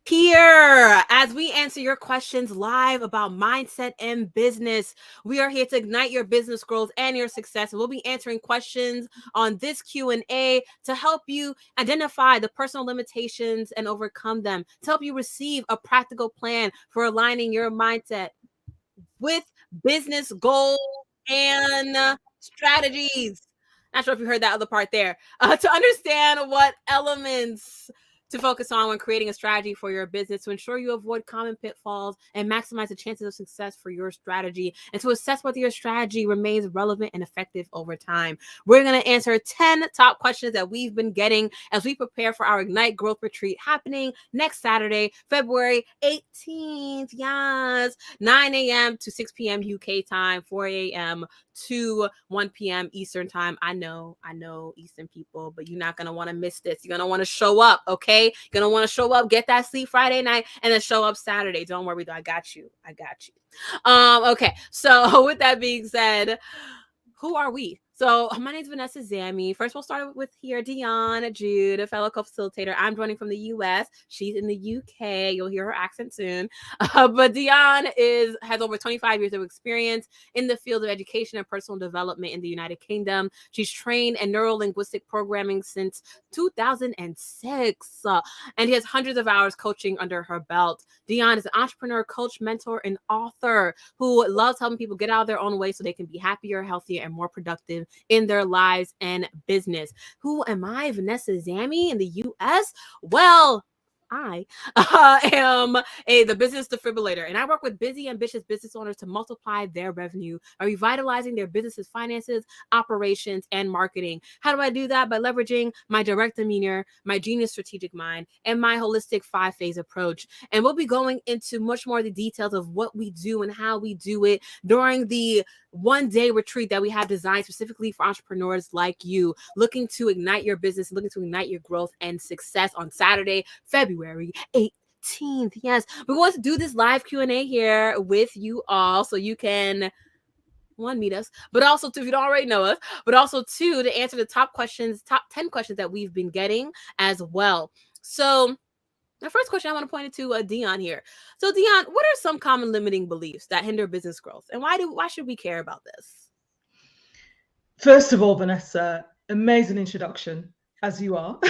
Here, as we answer your questions live about mindset and business, we are here to ignite your business growth and your success. And we'll be answering questions on this Q&A to help you identify the personal limitations and overcome them, to help you receive a practical plan for aligning your mindset with business goals and strategies. Not sure if you heard that other part there. To understand what elements to focus on when creating a strategy for your business to ensure you avoid common pitfalls and maximize the chances of success for your strategy, and to assess whether your strategy remains relevant and effective over time. We're going to answer 10 top questions that we've been getting as we prepare for our Ignite Growth Retreat happening next Saturday, February 18th. Yes, 9 a.m. to 6 p.m. UK time, 4 a.m. to 1 p.m. Eastern time. I know Eastern people, but you're not going to want to miss this. You're going to want to show up, okay? You're going to want to show up, get that sleep Friday night, and then show up Saturday. Don't worry, though. I got you. Okay, so with that being said, who are we? So my name is Vanessa Zammy. First, we'll start with here, Dion Jude, a fellow co-facilitator. I'm joining from the U.S. She's in the U.K. You'll hear her accent soon. But Dion has over 25 years of experience in the field of education and personal development in the United Kingdom. She's trained in neuro-linguistic programming since 2006, and he has hundreds of hours coaching under her belt. Dion is an entrepreneur, coach, mentor, and author who loves helping people get out of their own way so they can be happier, healthier, and more productive in their lives and business. Who am I, Vanessa Zammy, in the U.S.? Well, I am the business defibrillator, and I work with busy, ambitious business owners to multiply their revenue by revitalizing their business's finances, operations, and marketing. How do I do that? By leveraging my direct demeanor, my genius strategic mind, and my holistic 5-phase approach. And we'll be going into much more of the details of what we do and how we do it during the one-day retreat that we have designed specifically for entrepreneurs like you, looking to ignite your business, looking to ignite your growth and success on Saturday, February 18th. Yes, we want to do this live Q&A here with you all so you can, one, meet us, but also, two, if you don't already know us, but also, two, to answer the top 10 questions that we've been getting as well. So the first question I want to point it to Dion here. So Dion, what are some common limiting beliefs that hinder business growth, and why should we care about this? First of all, Vanessa, amazing introduction as you are.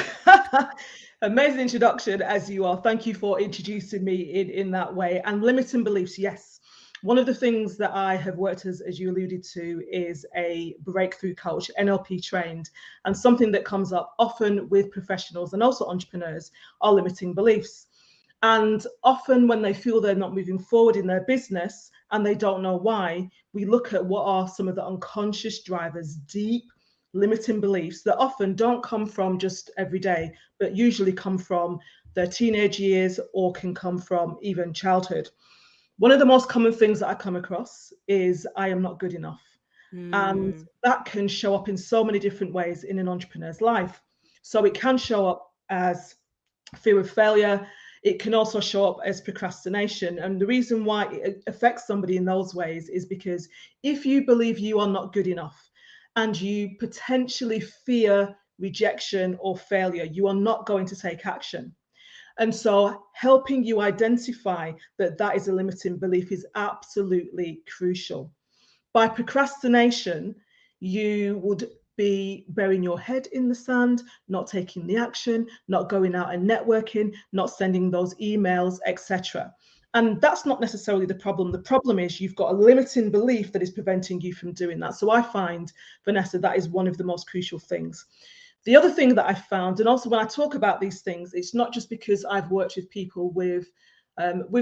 Amazing introduction as you are. Thank you for introducing me in that way. And limiting beliefs, yes. One of the things that I have worked as you alluded to, is a breakthrough coach, NLP trained, and something that comes up often with professionals and also entrepreneurs are limiting beliefs. And often when they feel they're not moving forward in their business and they don't know why, we look at what are some of the unconscious drivers, deep limiting beliefs that often don't come from just every day, but usually come from their teenage years or can come from even childhood. One of the most common things that I come across is I am not good enough. And that can show up in so many different ways in an entrepreneur's life. So it can show up as fear of failure. It can also show up as procrastination. And the reason why it affects somebody in those ways is because if you believe you are not good enough and you potentially fear rejection or failure, you are not going to take action. And so helping you identify that that is a limiting belief is absolutely crucial. By procrastination, you would be burying your head in the sand, not taking the action, not going out and networking, not sending those emails, etc. And that's not necessarily the problem. The problem is you've got a limiting belief that is preventing you from doing that. So I find, Vanessa, that is one of the most crucial things. The other thing that I found, and also when I talk about these things, it's not just because I've worked with people with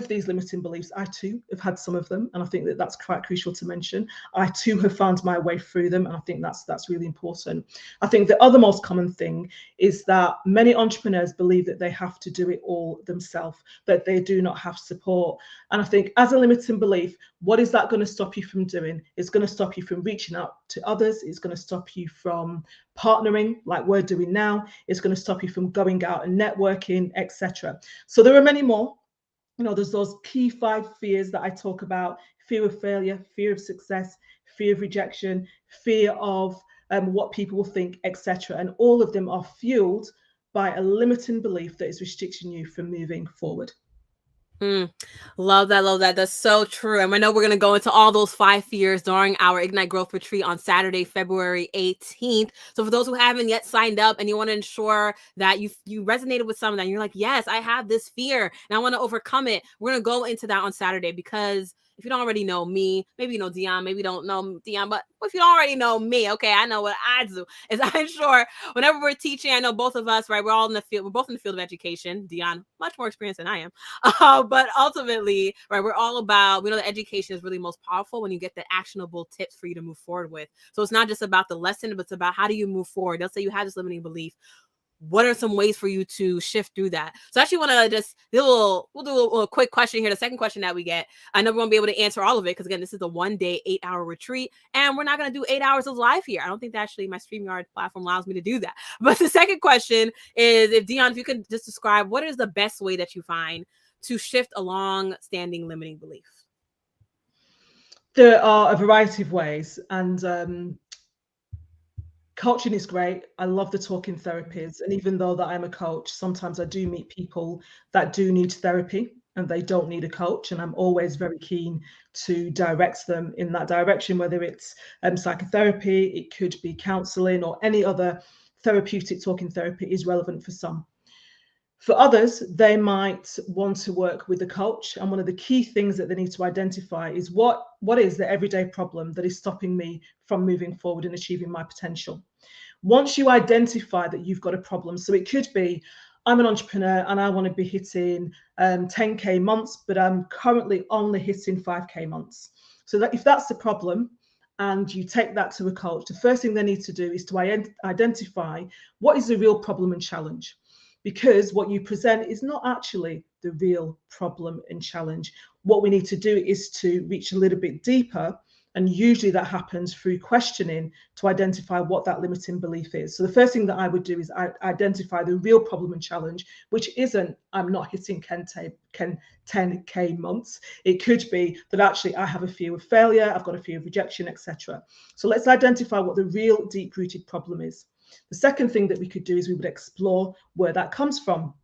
these limiting beliefs. I too have had some of them, and I think that that's quite crucial to mention. I too have found my way through them, and I think that's really important. I think the other most common thing is that many entrepreneurs believe that they have to do it all themselves, that they do not have support. And I think as a limiting belief, what is that going to stop you from doing? It's going to stop you from reaching out to others. It's going to stop you from partnering like we're doing now. It's going to stop you from going out and networking, etc. So there are many more. There's those key 5 fears that I talk about: fear of failure, fear of success, fear of rejection, fear of what people will think, etc. And all of them are fueled by a limiting belief that is restricting you from moving forward. Love that. Love that. That's so true. And I know we're going to go into all those 5 fears during our Ignite Growth Retreat on Saturday, February 18th. So for those who haven't yet signed up and you want to ensure that you resonated with some of that, and you're like, yes, I have this fear and I want to overcome it. We're going to go into that on Saturday, because if you don't already know me, maybe you know Dion, maybe you don't know Dion, but if you don't already know me, okay, I know what I do is I ensure whenever we're teaching, I know both of us, right? We're all in the field. We're both in the field of education. Dion, much more experienced than I am. But ultimately, right, we know that education is really most powerful when you get the actionable tips for you to move forward with. So it's not just about the lesson, but it's about how do you move forward. They'll say you have this limiting belief. What are some ways for you to shift through that? So I actually want to just we'll do a little quick question here. The second question that we get, I know we won't be able to answer all of it, because again, this is a 1-day, 8-hour retreat, and we're not going to do 8 hours of live here. I don't think that actually my StreamYard platform allows me to do that. But the second question is, if you could just describe what is the best way that you find to shift a long-standing limiting belief? There are a variety of ways, and coaching is great. I love the talking therapies. And even though that I'm a coach, sometimes I do meet people that do need therapy and they don't need a coach. And I'm always very keen to direct them in that direction, whether it's psychotherapy, it could be counseling, or any other therapeutic talking therapy is relevant for some. For others, they might want to work with a coach. And one of the key things that they need to identify is what is the everyday problem that is stopping me from moving forward and achieving my potential. Once you identify that you've got a problem, so it could be, I'm an entrepreneur and I want to be hitting 10K months, but I'm currently only hitting 5K months. So that if that's the problem, and you take that to a coach, the first thing they need to do is to identify what is the real problem and challenge. Because what you present is not actually the real problem and challenge. What we need to do is to reach a little bit deeper. And usually that happens through questioning to identify what that limiting belief is. So the first thing that I would do is identify the real problem and challenge, which isn't I'm not hitting 10K months. It could be that actually I have a fear of failure, I've got a fear of rejection, etc. So let's identify what the real deep-rooted problem is. The second thing that we could do is we would explore where that comes from.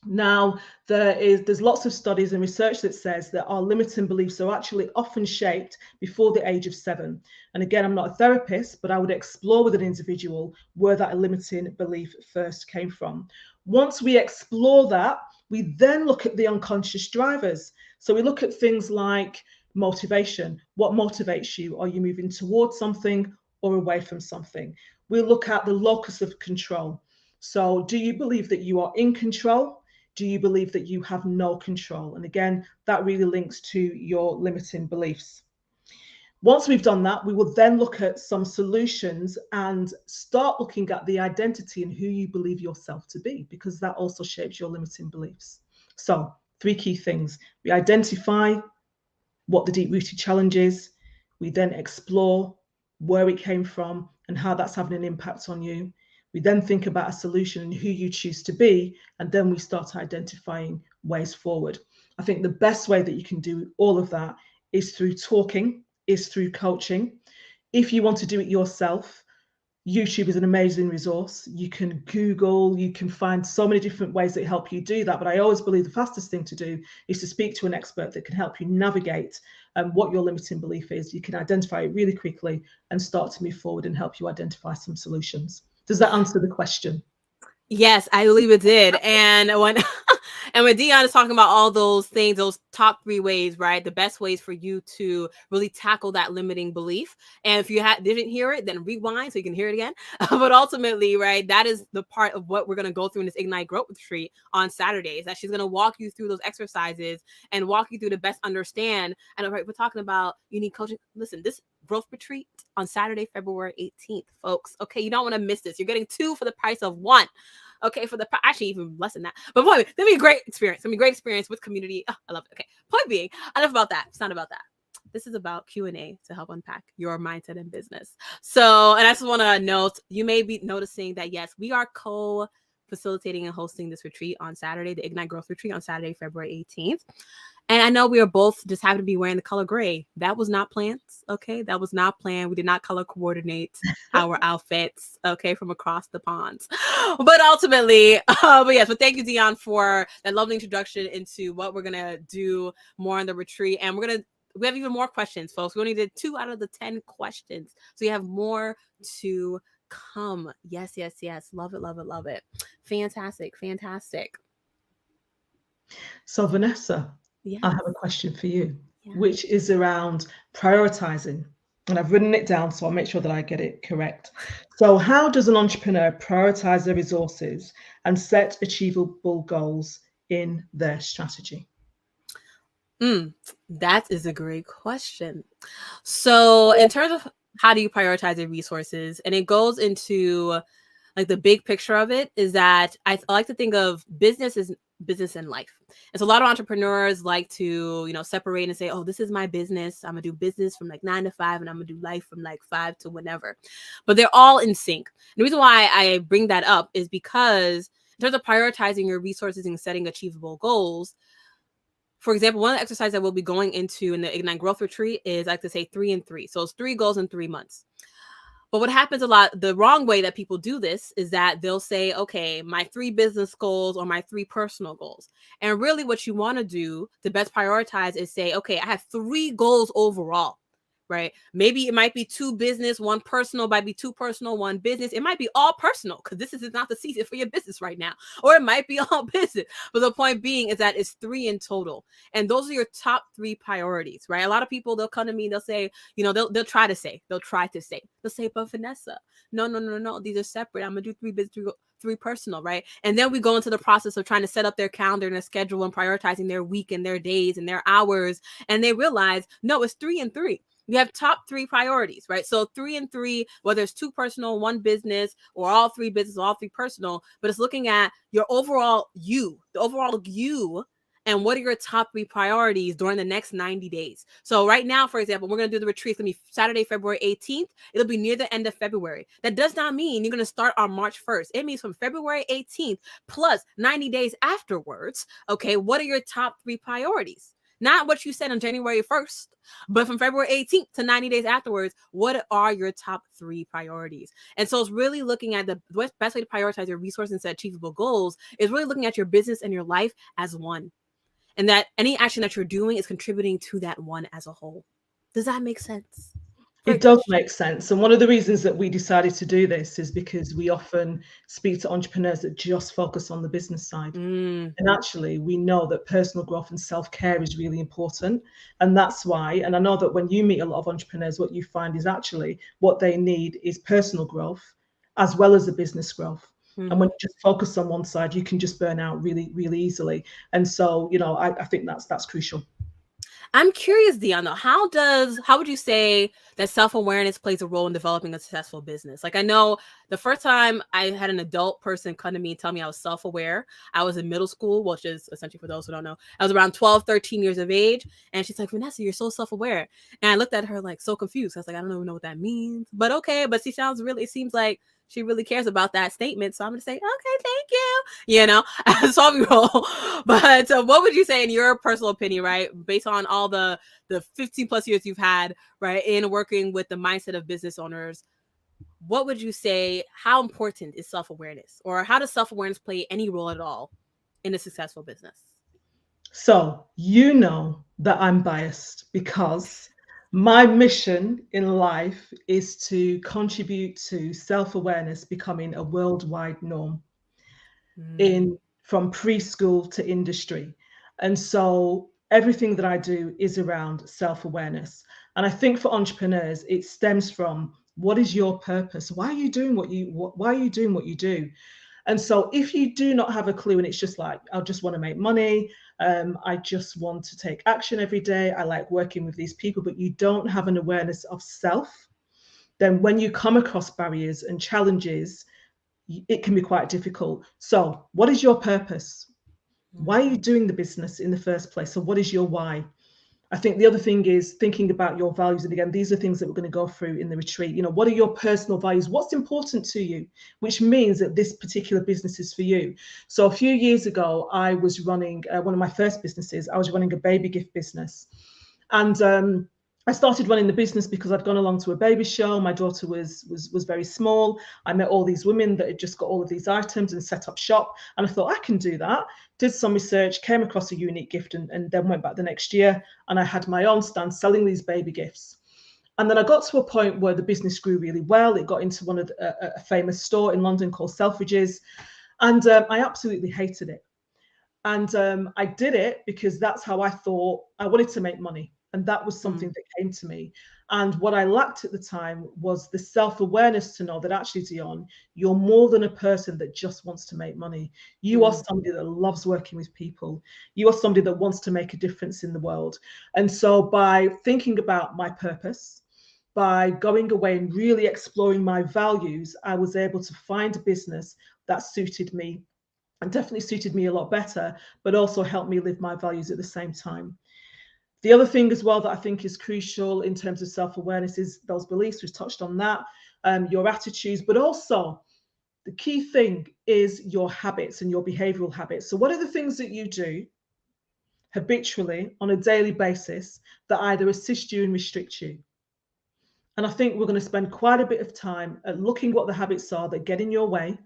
Now, there's lots of studies and research that says that our limiting beliefs are actually often shaped before the age of 7. And again, I'm not a therapist, but I would explore with an individual where that limiting belief first came from. Once we explore that, we then look at the unconscious drivers. So we look at things like motivation. What motivates you? Are you moving towards something or away from something? We look at the locus of control. So do you believe that you are in control? Do you believe that you have no control? And again, that really links to your limiting beliefs. Once we've done that, we will then look at some solutions and start looking at the identity and who you believe yourself to be, because that also shapes your limiting beliefs. So 3 key things. We identify what the deep-rooted challenge is. We then explore where it came from and how that's having an impact on you. We then think about a solution and who you choose to be, and then we start identifying ways forward. I think the best way that you can do all of that is through talking, is through coaching. If you want to do it yourself, YouTube is an amazing resource. You can Google, you can find so many different ways that help you do that. But I always believe the fastest thing to do is to speak to an expert that can help you navigate what your limiting belief is. You can identify it really quickly and start to move forward and help you identify some solutions. Does that answer the question? Yes, I believe it did. And when and when Dion is talking about all those things, those top 3 ways, right? The best ways for you to really tackle that limiting belief. And if you didn't hear it, then rewind so you can hear it again. But ultimately, right, that is the part of what we're going to go through in this Ignite Growth Retreat on Saturdays. That she's going to walk you through those exercises and walk you through to best understand. And right, we're talking about you need coaching. Listen, this growth retreat on Saturday, February 18th, folks. Okay, you don't want to miss this. You're getting 2 for the price of 1. Okay, actually even less than that. But point, it'll be a great experience. It'll be a great experience with community. Oh, I love it. Okay, point being, enough about that. It's not about that. This is about Q&A to help unpack your mindset and business. So, and I just want to note, you may be noticing that, yes, we are co-facilitating and hosting this retreat on Saturday, the Ignite Growth Retreat on Saturday, February 18th. And I know we are both just happen to be wearing the color gray. That was not planned. Okay. That was not planned. We did not color coordinate our outfits. Okay. From across the ponds. But ultimately, but yes, but thank you, Dion, for that lovely introduction into what we're going to do more on the retreat. And we have even more questions, folks. We only did 2 out of the 10 questions. So you have more to come. Yes, yes, yes. Love it, love it, love it. Fantastic, fantastic. So, Vanessa, Yes. I have a question for you, Yes. which is around prioritizing. And I've written it down, so I'll make sure that I get it correct. So, how does an entrepreneur prioritize their resources and set achievable goals in their strategy? That is a great question. So, in terms of how do you prioritize your resources, and it goes into like the big picture of it is that I like to think of business as business and life. And so a lot of entrepreneurs like to, separate and say, oh, this is my business. I'm gonna do business from like 9 to 5 and I'm gonna do life from like 5 to whenever. But they're all in sync. And the reason why I bring that up is because in terms of prioritizing your resources and setting achievable goals, for example, one of the exercises that we'll be going into in the Ignite Growth Retreat is I like to say 3 and 3. So it's 3 goals in 3 months. But what happens a lot, the wrong way that people do this is that they'll say, okay, my 3 business goals or my 3 personal goals. And really what you want to do to best prioritize is say, okay, I have 3 goals overall, right? Maybe it might be 2 business, 1 personal, might be 2 personal, 1 business. It might be all personal because this is not the season for your business right now. Or it might be all business. But the point being is that it's 3 in total. And those are your top 3 priorities, right? A lot of people, they'll come to me, they'll say, they'll try to say, but Vanessa, no, these are separate. I'm gonna do 3 business, 3 personal, right? And then we go into the process of trying to set up their calendar and their schedule and prioritizing their week and their days and their hours. And they realize, no, it's 3 and 3. You have top 3 priorities, right? So 3 and 3, whether it's 2 personal, 1 business, or all 3 business, all 3 personal, but it's looking at your overall the overall you, and what are your top 3 priorities during the next 90 days. So right now, for example, we're going to do the retreat. It's going to be Saturday, February 18th. It'll be near the end of February. That does not mean you're going to start on March 1st. It means from February 18th plus 90 days afterwards. Okay, what are your top 3 priorities? Not what you said on January 1st, but from February 18th to 90 days afterwards, what are your top 3 priorities? And so it's really looking at the best way to prioritize your resources and set achievable goals is really looking at your business and your life as one. And that any action that you're doing is contributing to that one as a whole. Does that make sense? It does make sense. And one of the reasons that we decided to do this is because we often speak to entrepreneurs that just focus on the business side. And actually, we know that personal growth and self-care is really important. And that's why, and I know that when you meet a lot of entrepreneurs, what you find is actually what they need is personal growth as well as the business growth. And when you just focus on one side, you can just burn out really, really easily. And so, I think that's crucial. I'm curious, Dion, though, how would you say that self-awareness plays a role in developing a successful business? Like, I know the first time I had an adult person come to me and tell me I was self-aware, I was in middle school, which is essentially, for those who don't know, I was around 12, 13 years of age. And she's like, Vanessa, you're so self-aware. And I looked at her like so confused. I was like, I don't even know what that means, but okay. But it seems like she really cares about that statement. So I'm going to say, okay, thank you, as a 12-year-old. But what would you say in your personal opinion, right? Based on all the 15 plus years you've had, right, in working with the mindset of business owners, what would you say, how important is self-awareness, or how does self-awareness play any role at all in a successful business? So, that I'm biased because my mission in life is to contribute to self-awareness becoming a worldwide norm from preschool to industry. And so everything that I do is around self-awareness. And I think for entrepreneurs, it stems from what is your purpose? Why are you doing what you do? And so if you do not have a clue and it's just like, I just want to make money, I just want to take action every day, I like working with these people, but you don't have an awareness of self, then when you come across barriers and challenges, it can be quite difficult. So what is your purpose? Why are you doing the business in the first place? So what is your why? I think the other thing is thinking about your values. And again, these are things that we're going to go through in the retreat. You know, what are your personal values? What's important to you? Which means that this particular business is for you. So a few years ago, I was running one of my first businesses. I was running a baby gift business. And I started running the business because I'd gone along to a baby show. My daughter was very small. I met all these women that had just got all of these items and set up shop. And I thought, I can do that. Did some research, came across a unique gift, and then went back the next year. And I had my own stand selling these baby gifts. And then I got to a point where the business grew really well. It got into one of a famous store in London called Selfridges. And I absolutely hated it. And I did it because that's how I thought I wanted to make money. And that was something that came to me. And what I lacked at the time was the self-awareness to know that actually, Dion, you're more than a person that just wants to make money. You are somebody that loves working with people. You are somebody that wants to make a difference in the world. And so by thinking about my purpose, by going away and really exploring my values, I was able to find a business that suited me, and definitely suited me a lot better, but also helped me live my values at the same time. The other thing as well that I think is crucial in terms of self-awareness is those beliefs. We've touched on that, your attitudes, but also the key thing is your habits and your behavioral habits. So what are the things that you do habitually on a daily basis that either assist you and restrict you? And I think we're going to spend quite a bit of time at looking what the habits are that get in your way,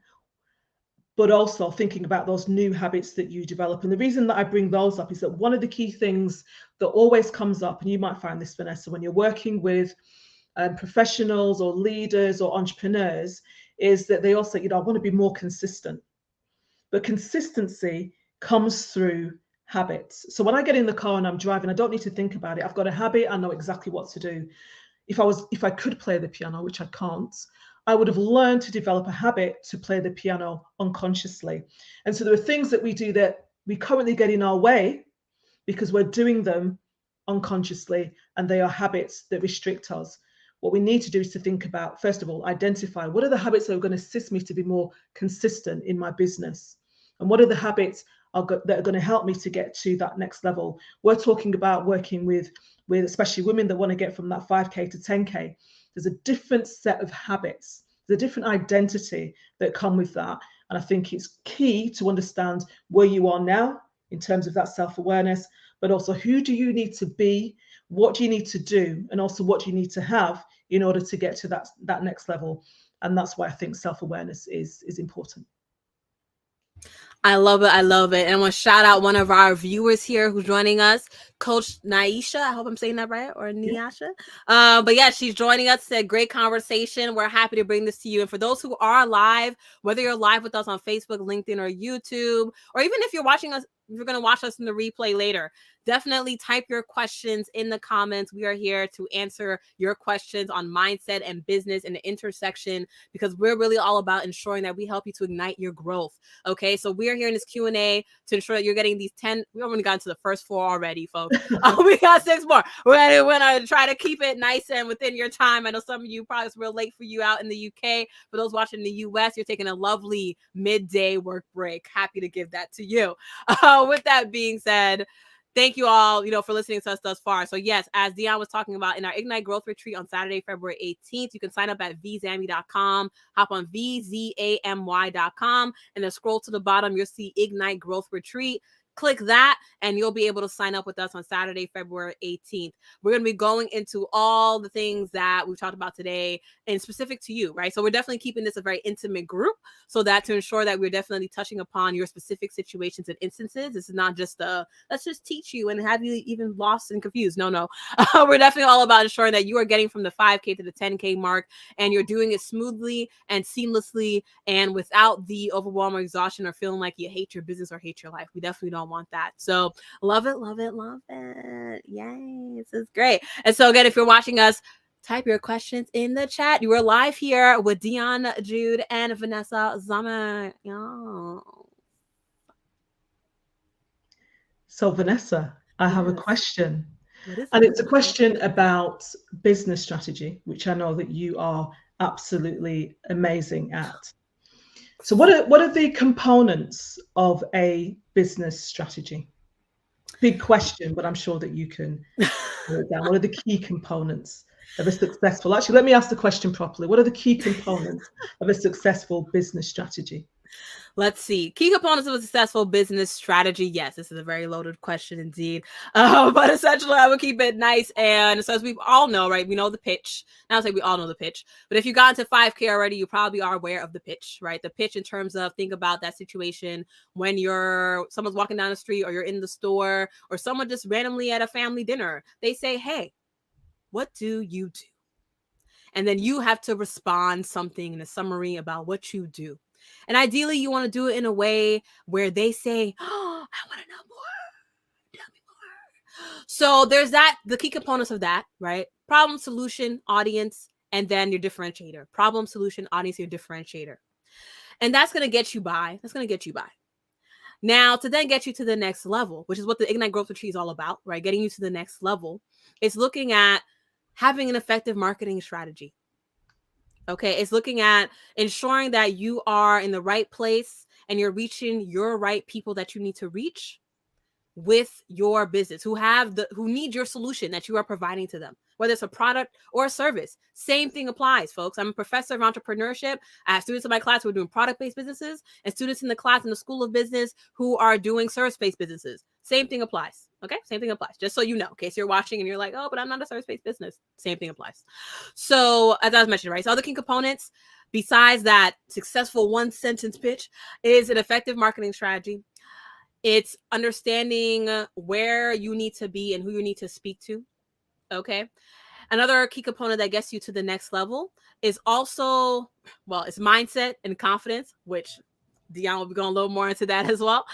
but also thinking about those new habits that you develop. And the reason that I bring those up is that one of the key things that always comes up, and you might find this, Vanessa, when you're working with professionals or leaders or entrepreneurs, is that they all say, you know, I want to be more consistent. But consistency comes through habits. So when I get in the car and I'm driving, I don't need to think about it. I've got a habit. I know exactly what to do. If I could play the piano, which I can't, I would have learned to develop a habit to play the piano unconsciously. And so there are things that we do that we currently get in our way because we're doing them unconsciously, and they are habits that restrict us. What we need to do is to think about, first of all, identify what are the habits that are going to assist me to be more consistent in my business, and what are the habits that are going to help me to get to that next level. We're talking about working with especially women that want to get from that 5K to 10K. There's a different set of habits, there's a different identity that come with that. And I think it's key to understand where you are now in terms of that self-awareness, but also who do you need to be, what do you need to do, and also what do you need to have in order to get to that next level. And that's why I think self-awareness is important. I love it. I love it. And I want to shout out one of our viewers here who's joining us, Coach Naisha. I hope I'm saying that right, or Niasha. Yeah. But yeah, she's joining us. Said great conversation. We're happy to bring this to you. And for those who are live, whether you're live with us on Facebook, LinkedIn, or YouTube, or even if you're watching us, if you're going to watch us in the replay later, definitely type your questions in the comments. We are here to answer your questions on mindset and business and the intersection, because we're really all about ensuring that we help you to ignite your growth. Okay, so we're here in this Q&A to ensure that you're getting these 10. We only got to the first 4 already, folks. We got 6 more. We're going to try to keep it nice and within your time. I know some of you probably it's real late for you out in the UK. For those watching in the US, you're taking a lovely midday work break. Happy to give that to you. With that being said, thank you all, for listening to us thus far. So yes, as Dion was talking about, in our Ignite Growth Retreat on Saturday, February 18th, you can sign up at vzamy.com, hop on vzamy.com, and then scroll to the bottom. You'll see Ignite Growth Retreat. Click that and you'll be able to sign up with us on Saturday, February 18th. We're going to be going into all the things that we've talked about today and specific to you, right? So we're definitely keeping this a very intimate group so that to ensure that we're definitely touching upon your specific situations and instances. This is not just let's just teach you and have you even lost and confused. No. We're definitely all about ensuring that you are getting from the 5K to the 10K mark and you're doing it smoothly and seamlessly and without the overwhelm or exhaustion or feeling like you hate your business or hate your life. We definitely don't want that. So love it. Yay, this is great. And so again, if you're watching us, type your questions in the chat. You are live here with Dion, Jude, and Vanessa Zama. So Vanessa, I have a question. And it's a question about business strategy, which I know that you are absolutely amazing at. So what are the components of a business strategy? big question, but I'm sure that you can narrow it down. What are the key components of a successful, actually, let me ask the question properly. What are the key components of a successful business strategy? Let's see. Key components of a successful business strategy. Yes, this is a very loaded question indeed. But essentially, I would keep it nice. And so as we all know, right, we know the pitch. Now, I'll say we all know the pitch. But if you got into 5K already, you probably are aware of the pitch, right? The pitch in terms of, think about that situation when someone's walking down the street, or you're in the store, or someone just randomly at a family dinner. They say, hey, what do you do? And then you have to respond something in a summary about what you do. And ideally, you want to do it in a way where they say, oh, I want to know more. Tell me more. So there's the key components of that, right? Problem, solution, audience, and then your differentiator. Problem, solution, audience, your differentiator. And that's going to get you by. Now, to then get you to the next level, which is what the Ignite Growth Retreat is all about, right? Getting you to the next level. It's looking at having an effective marketing strategy. Okay, it's looking at ensuring that you are in the right place and you're reaching your right people that you need to reach with your business, who need your solution that you are providing to them, whether it's a product or a service. Same thing applies, folks. I'm a professor of entrepreneurship. I have students in my class who are doing product-based businesses, and students in the class in the School of Business who are doing service-based businesses. Same thing applies. Okay, same thing applies. Just so you know, in case you're watching and you're like, oh, but I'm not a service-based business. Same thing applies. So as I was mentioning, right? So other key components besides that successful one-sentence pitch is an effective marketing strategy. It's understanding where you need to be and who you need to speak to. Okay. Another key component that gets you to the next level is also, it's mindset and confidence, which Dion will be going a little more into that as well.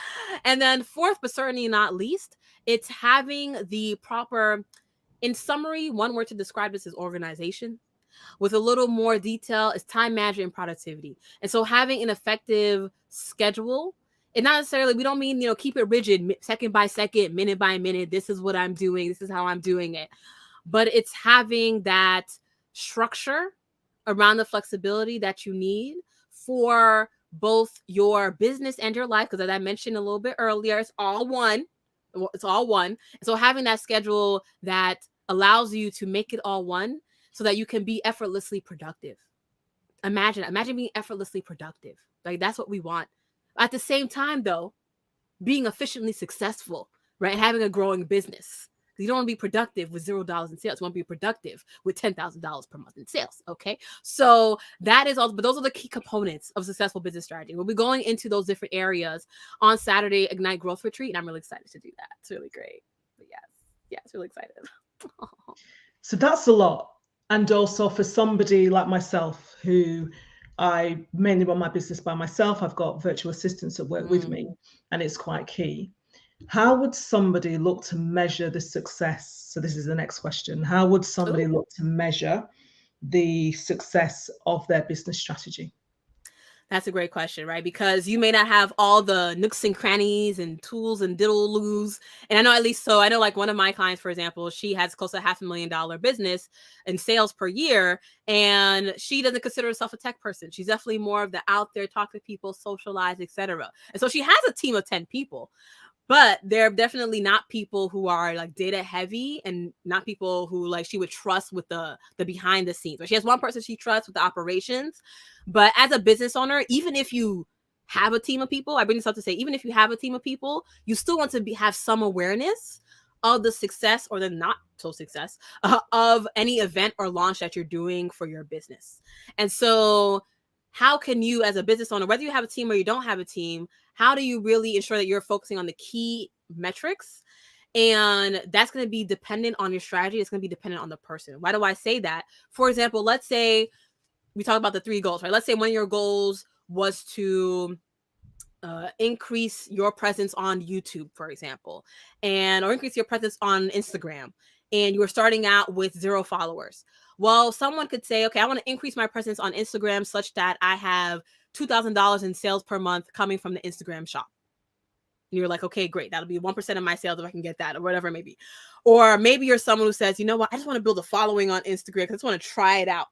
And then fourth, but certainly not least, it's having the proper, in summary, one word to describe this is organization. With a little more detail is time management and productivity. And so having an effective schedule, and not necessarily, we don't mean, keep it rigid, second by second, minute by minute. This is what I'm doing. This is how I'm doing it. But it's having that structure around the flexibility that you need for both your business and your life. Because as I mentioned a little bit earlier, it's all one. It's all one. And so having that schedule that allows you to make it all one so that you can be effortlessly productive. Imagine being effortlessly productive. Like, that's what we want. At the same time, though, being efficiently successful, right? And having a growing business. You don't want to be productive with $0 in sales. You want to be productive with $10,000 per month in sales. Okay. So that is all, but those are the key components of successful business strategy. We'll be going into those different areas on Saturday, Ignite Growth Retreat. And I'm really excited to do that. It's really great. But yes, really excited. So that's a lot. And also for somebody like myself, who I mainly run my business by myself, I've got virtual assistants that work with me, and it's quite key. How would somebody look to measure the success? So this is the next question. How would somebody look to measure the success of their business strategy? That's a great question, right? Because you may not have all the nooks and crannies and tools and diddle-loos. And I know like one of my clients, for example, she has close to $500,000 business in sales per year. And she doesn't consider herself a tech person. She's definitely more of the out there, talk to people, socialize, etc. And so she has a team of 10 people. But they're definitely not people who are like data heavy, and not people who like she would trust with the behind the scenes. She has one person she trusts with the operations. But as a business owner, even if you have a team of people, I bring this up to say, even if you have a team of people, you still want to have some awareness of the success or the not so success of any event or launch that you're doing for your business. And so how can you, as a business owner, whether you have a team or you don't have a team, how do you really ensure that you're focusing on the key metrics? And that's going to be dependent on your strategy. It's going to be dependent on the person. Why do I say that? For example, let's say we talk about the 3 goals, right? Let's say one of your goals was to increase your presence on YouTube, for example, or increase your presence on Instagram, and you were starting out with 0 followers. Well, someone could say, okay, I want to increase my presence on Instagram such that I have $2,000 in sales per month coming from the Instagram shop. And you're like, okay, great. That'll be 1% of my sales if I can get that, or whatever it may be. Or maybe you're someone who says, you know what, I just want to build a following on Instagram because I just want to try it out.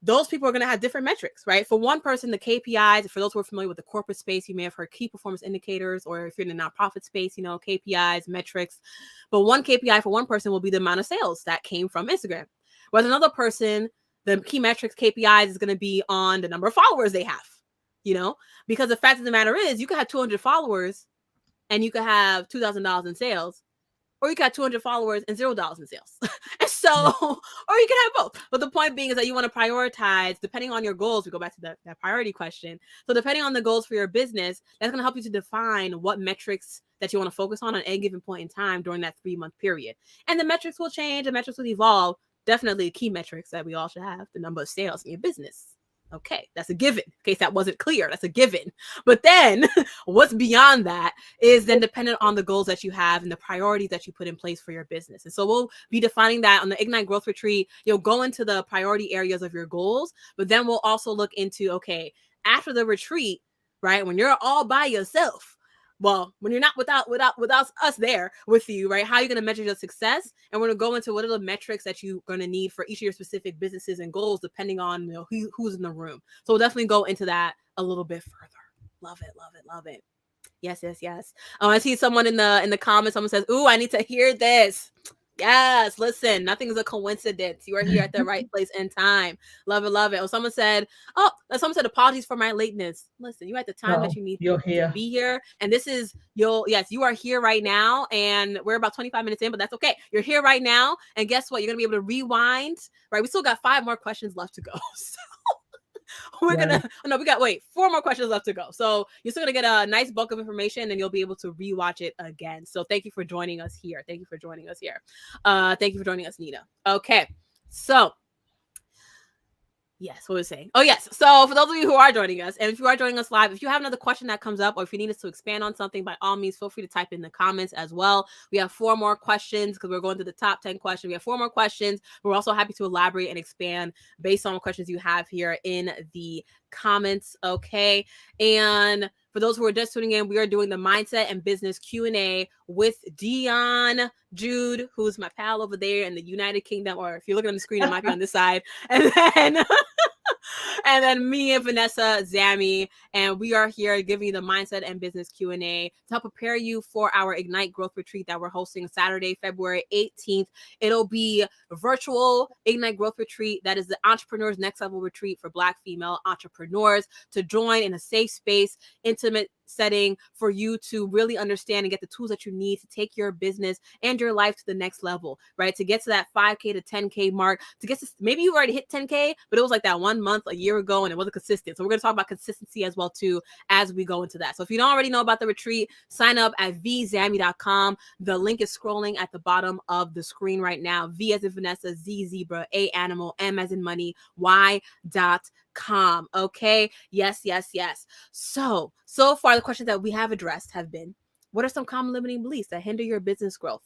those people are going to have different metrics, right? For one person, the KPIs, for those who are familiar with the corporate space, you may have heard key performance indicators, or if you're in the nonprofit space, KPIs, metrics. But one KPI for one person will be the amount of sales that came from Instagram. Whereas another person, the key metrics KPIs is going to be on the number of followers they have, because the fact of the matter is you could have 200 followers and you could have $2,000 in sales, or you got 200 followers and $0 in sales. And so, or you can have both. But the point being is that you want to prioritize depending on your goals. We go back to that priority question. So depending on the goals for your business, that's going to help you to define what metrics that you want to focus on any given point in time during that 3-month period. And the metrics will change, the metrics will evolve. Definitely key metrics that we all should have, the number of sales in your business. Okay, that's a given. In case that wasn't clear, that's a given. But then what's beyond that is then dependent on the goals that you have and the priorities that you put in place for your business. And so we'll be defining that on the Ignite Growth Retreat. You'll go into the priority areas of your goals, but then we'll also look into, okay, after the retreat, right, when you're all by yourself, well, when you're not without us there with you, right? How are you going to measure your success? And we're going to go into what are the metrics that you're going to need for each of your specific businesses and goals, depending on who's in the room. So we'll definitely go into that a little bit further. Love it, love it, love it. Yes. I see someone in the comments. Someone says, "Ooh, I need to hear this." Yes, listen, nothing is a coincidence. You are here at the right place and time. Love it, love it. Or someone said, apologies for my lateness. Listen, you're at the time that you need to be here. And this is, you are here right now. And we're about 25 minutes in, but that's okay. You're here right now. And guess what? You're going to be able to rewind, right? We still got 5 more questions left to go. So we got 4 more questions left to go. So you're still gonna get a nice bulk of information and you'll be able to rewatch it again. So thank you for joining us here. Thank you for joining us, Nina. Okay, so yes, what was I saying? Oh, yes. So for those of you who are joining us, and if you are joining us live, if you have another question that comes up, or if you need us to expand on something, by all means, feel free to type in the comments as well. We have 4 more questions because we're going to the top 10 questions. We have 4 more questions. We're also happy to elaborate and expand based on what questions you have here in the comments. Okay. And for those who are just tuning in, we are doing the Mindset and Business Q&A with Dion Jude, who's my pal over there in the United Kingdom, or if you're looking on the screen, it might be on this side. And then me and Vanessa Zami, and we are here giving you the Mindset and Business Q&A to help prepare you for our Ignite Growth Retreat that we're hosting Saturday, February 18th. It'll be a virtual Ignite Growth Retreat. That is the Entrepreneur's Next Level Retreat for Black female entrepreneurs to join in a safe space, intimate setting for you to really understand and get the tools that you need to take your business and your life to the next level, right? To get to that 5K to 10K mark, to get to, maybe you already hit 10K, but it was like that 1 month a year ago and it wasn't consistent. So we're going to talk about consistency as well too as we go into that. So if you don't already know about the retreat, sign up at vzami.com. The link is scrolling at the bottom of the screen right now. V as in Vanessa, Z zebra, A animal, M as in money, Y.com. Okay. Yes. So far the questions that we have addressed have been, what are some common limiting beliefs that hinder your business growth?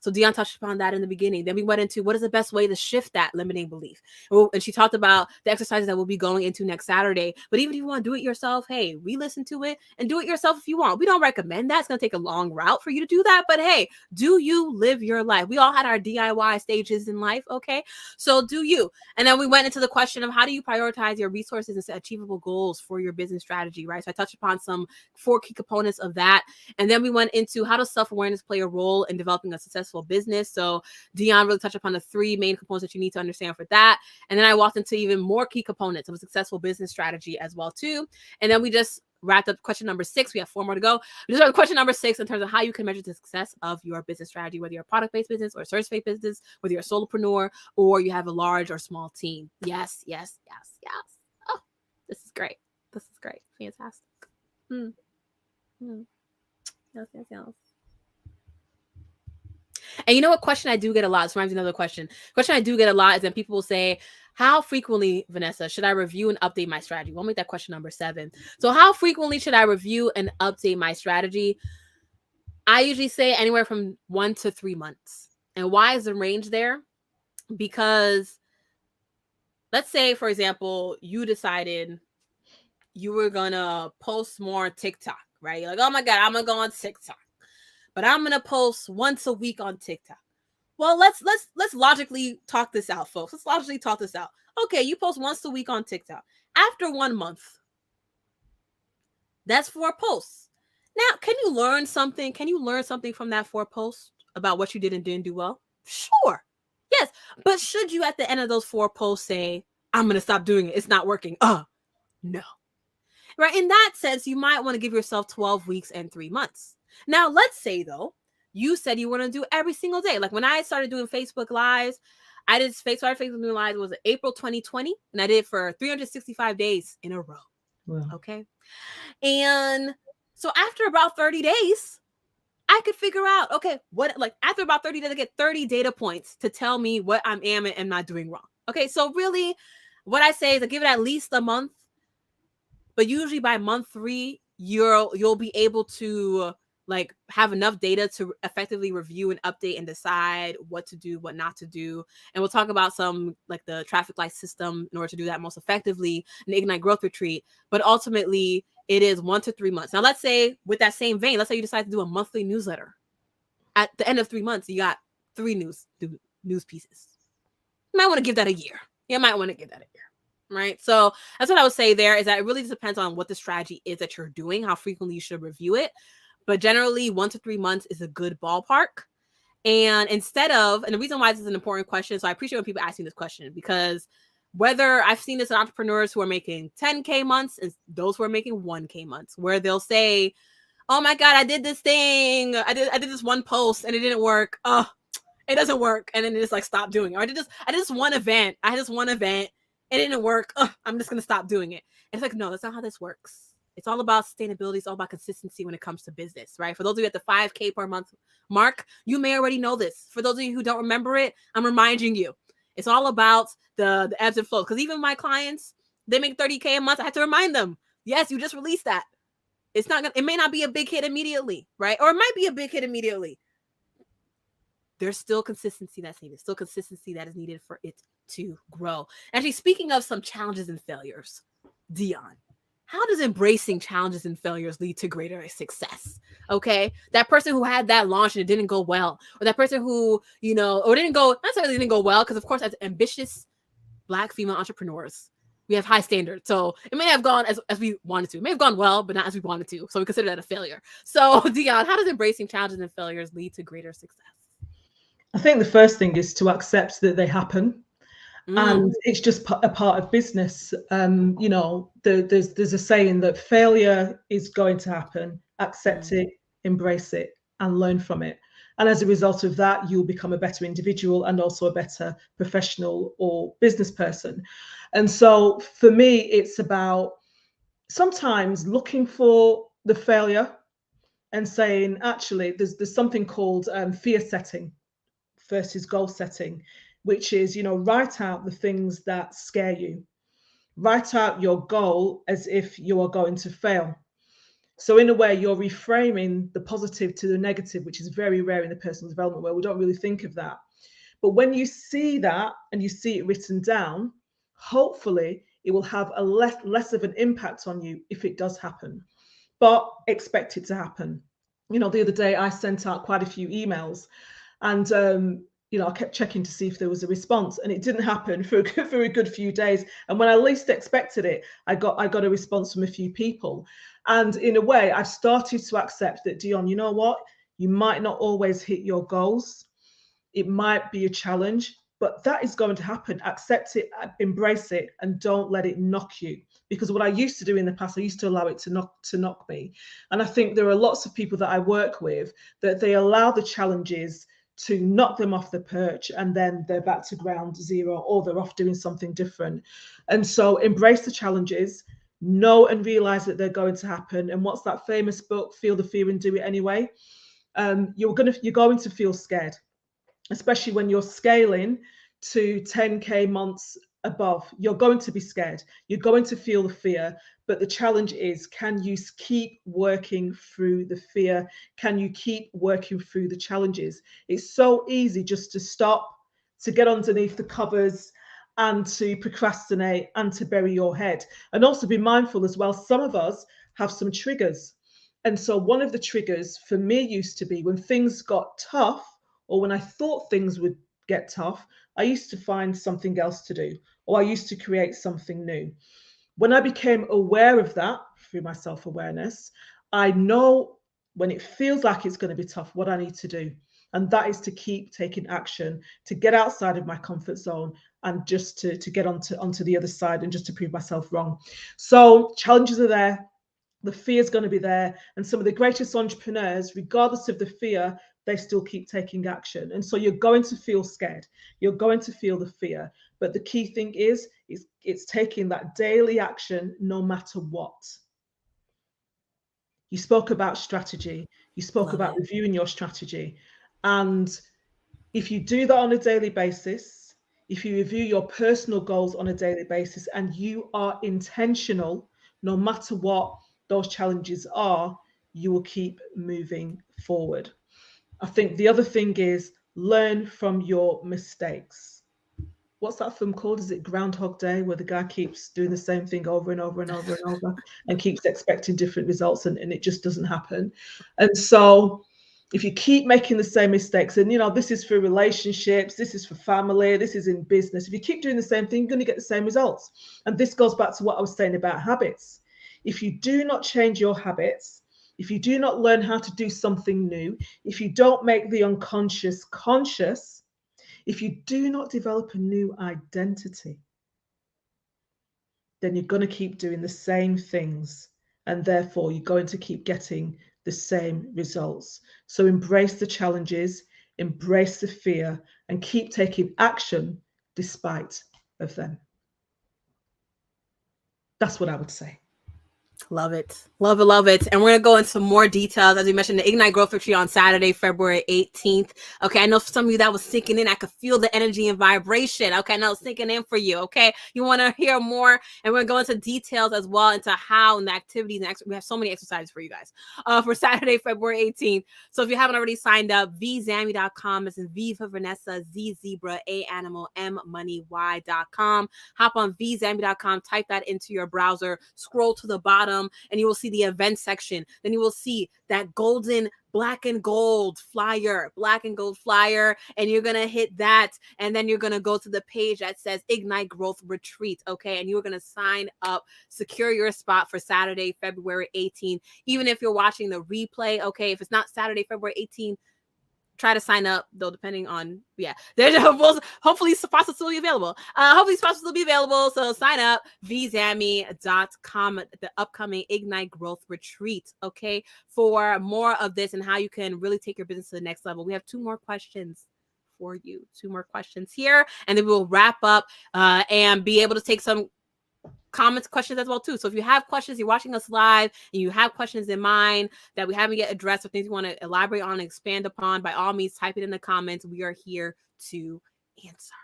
So Dion touched upon that in the beginning. Then we went into what is the best way to shift that limiting belief. And she talked about the exercises that we'll be going into next Saturday. But even if you want to do it yourself, hey, re-listen to it and do it yourself if you want. We don't recommend that. It's going to take a long route for you to do that. But hey, do you live your life? We all had our DIY stages in life, okay? So do you. And then we went into the question of how do you prioritize your resources and set achievable goals for your business strategy, right? So I touched upon some 4 key components of that. And then we went into how does self-awareness play a role in developing a successful business. So Dion really touched upon the 3 main components that you need to understand for that. And then I walked into even more key components of a successful business strategy as well too. And then we just wrapped up question number 6. We have 4 more to go. We just started question number 6 in terms of how you can measure the success of your business strategy, whether you're a product-based business or a service-based business, whether you're a solopreneur or you have a large or small team. Yes. Oh, this is great. Fantastic. Yes. And you know what question I do get a lot? This reminds me of another question. Question I do get a lot is that people will say, how frequently, Vanessa, should I review and update my strategy? We'll make that question number 7. So how frequently should I review and update my strategy? I usually say anywhere from 1 to 3 months. And why is the range there? Because let's say, for example, you decided you were going to post more on TikTok, right? You're like, oh my God, I'm going to go on TikTok. But I'm going to post once a week on TikTok. Well, let's logically talk this out, folks. Let's logically talk this out. Okay, you post once a week on TikTok. After 1 month, that's 4 posts. Now, can you learn something? Can you learn something from that 4 posts about what you did and didn't do well? Sure. Yes. But should you at the end of those 4 posts say, I'm going to stop doing it. It's not working. No. Right. In that sense, you might want to give yourself 12 weeks and 3 months. Now, let's say though, you said you want to do every single day. Like when I started doing Facebook Lives, I did Facebook Lives was April 2020, and I did it for 365 days in a row. Wow. Okay. And so after about 30 days, I could figure out, okay, after about 30 days, I get 30 data points to tell me what I am and not doing wrong. Okay. So really what I say is I give it at least a month, but usually by month 3, you'll be able to like have enough data to effectively review and update and decide what to do, what not to do. And we'll talk about some like the traffic light system in order to do that most effectively in the Ignite Growth Retreat. But ultimately, it is 1 to 3 months. Now, let's say with that same vein, let's say you decide to do a monthly newsletter. At the end of 3 months, you got 3 news pieces. You might want to give that a year. Right? So that's what I would say there is that it really depends on what the strategy is that you're doing, how frequently you should review it. But generally 1 to 3 months is a good ballpark. And the reason why this is an important question, so I appreciate when people ask me this question, because whether I've seen this in entrepreneurs who are making 10K months and those who are making 1K months, where they'll say, oh my God, I did this thing. I did this one post and it didn't work. Oh, it doesn't work. And then they just like stop doing it. Or I did this one event. I had this one event. It didn't work. I'm just going to stop doing it. And it's like, no, that's not how this works. It's all about sustainability. It's all about consistency when it comes to business, right? For those of you at the 5K per month mark, you may already know this. For those of you who don't remember it, I'm reminding you. It's all about the ebbs and flows. Because even my clients, they make 30K a month. I have to remind them, yes, you just released that. It may not be a big hit immediately, right? Or it might be a big hit immediately. There's still consistency that's needed. Still consistency that is needed for it to grow. Actually, speaking of some challenges and failures, Dion, how does embracing challenges and failures lead to greater success? Okay. That person who had that launch and it didn't go well, or that person who, or didn't go well. Because of course, as ambitious Black female entrepreneurs, we have high standards. So it may have gone as we wanted to. It may have gone well, but not as we wanted to. So we consider that a failure. So Dion, how does embracing challenges and failures lead to greater success? I think the first thing is to accept that they happen. And it's just a part of business. There's a saying that failure is going to happen. Accept it, embrace it, and learn from it. And as a result of that, you'll become a better individual and also a better professional or business person. And so for me, it's about sometimes looking for the failure and saying, actually, there's something called fear setting versus goal setting, which is, write out the things that scare you. Write out your goal as if you are going to fail. So in a way, you're reframing the positive to the negative, which is very rare in the personal development where we don't really think of that. But when you see that and you see it written down, hopefully it will have a less of an impact on you if it does happen. But expect it to happen. The other day I sent out quite a few emails and I kept checking to see if there was a response, and it didn't happen for a good few days. And when I least expected it, I got a response from a few people. And in a way, I've started to accept that, Dion, you know what? You might not always hit your goals. It might be a challenge, but that is going to happen. Accept it, embrace it, and don't let it knock you. Because what I used to do in the past, I used to allow it to knock me. And I think there are lots of people that I work with that they allow the challenges to knock them off the perch, and then they're back to ground zero, or they're off doing something different. And so embrace the challenges, know and realize that they're going to happen. And what's that famous book, Feel the Fear and Do It Anyway? You're going to feel scared, especially when you're scaling to 10K months above. You're going to be scared. You're going to feel the fear. But the challenge is, can you keep working through the fear? Can you keep working through the challenges? It's so easy just to stop, to get underneath the covers and to procrastinate and to bury your head. And also be mindful as well, some of us have some triggers. And so one of the triggers for me used to be when things got tough or when I thought things would get tough, I used to find something else to do, or I used to create something new. When I became aware of that through my self-awareness, I know when it feels like it's going to be tough, what I need to do. And that is to keep taking action, to get outside of my comfort zone, and just to get onto the other side, and just to prove myself wrong. So challenges are there. The fear is going to be there. And some of the greatest entrepreneurs, regardless of the fear, they still keep taking action. And so you're going to feel scared. You're going to feel the fear. But the key thing is it's taking that daily action no matter what. You spoke about strategy. You spoke about reviewing your strategy. And if you do that on a daily basis, if you review your personal goals on a daily basis, and you are intentional, no matter what those challenges are, you will keep moving forward. I think the other thing is learn from your mistakes. What's that film called? Is it Groundhog Day, where the guy keeps doing the same thing over and over and over and over and keeps expecting different results, and it just doesn't happen? And so if you keep making the same mistakes, and this is for relationships, this is for family, this is in business, if you keep doing the same thing, you're going to get the same results. And this goes back to what I was saying about habits. If you do not change your habits, if you do not learn how to do something new, if you don't make the unconscious conscious, if you do not develop a new identity, then you're going to keep doing the same things, and therefore you're going to keep getting the same results. So embrace the challenges, embrace the fear, and keep taking action despite of them. That's what I would say. Love it. Love it. Love it. And we're going to go into more details. As we mentioned, the Ignite Growth Retreat on Saturday, February 18th. Okay. I know for some of you that was sinking in. I could feel the energy and vibration. Okay. I know it's sinking in for you. Okay. You want to hear more? And we're going to go into details as well into how and the activities. And we have so many exercises for you guys for Saturday, February 18th. So if you haven't already signed up, vzammy.com. It's in V for Vanessa, Z zebra, A animal, M money, Y.com. Hop on vzammy.com, type that into your browser, scroll to the bottom, and you will see the event section. Then you will see that golden black and gold flyer, and you're going to hit that. And then you're going to go to the page that says Ignite Growth Retreat. Okay. And you're going to sign up, secure your spot for Saturday, February 18th. Even if you're watching the replay. Okay. If it's not Saturday, February 18th, try to sign up, though, depending on, there's hopefully spots will still be available. So sign up, vzammy.com, the upcoming Ignite Growth Retreat, okay, for more of this and how you can really take your business to the next level. We have 2 more questions for you, 2 more questions here, and then we'll wrap up and be able to take some comments, questions as well too. So if you have questions, you're watching us live and you have questions in mind that we haven't yet addressed or things you want to elaborate on and expand upon, by all means, type it in the comments. We are here to answer.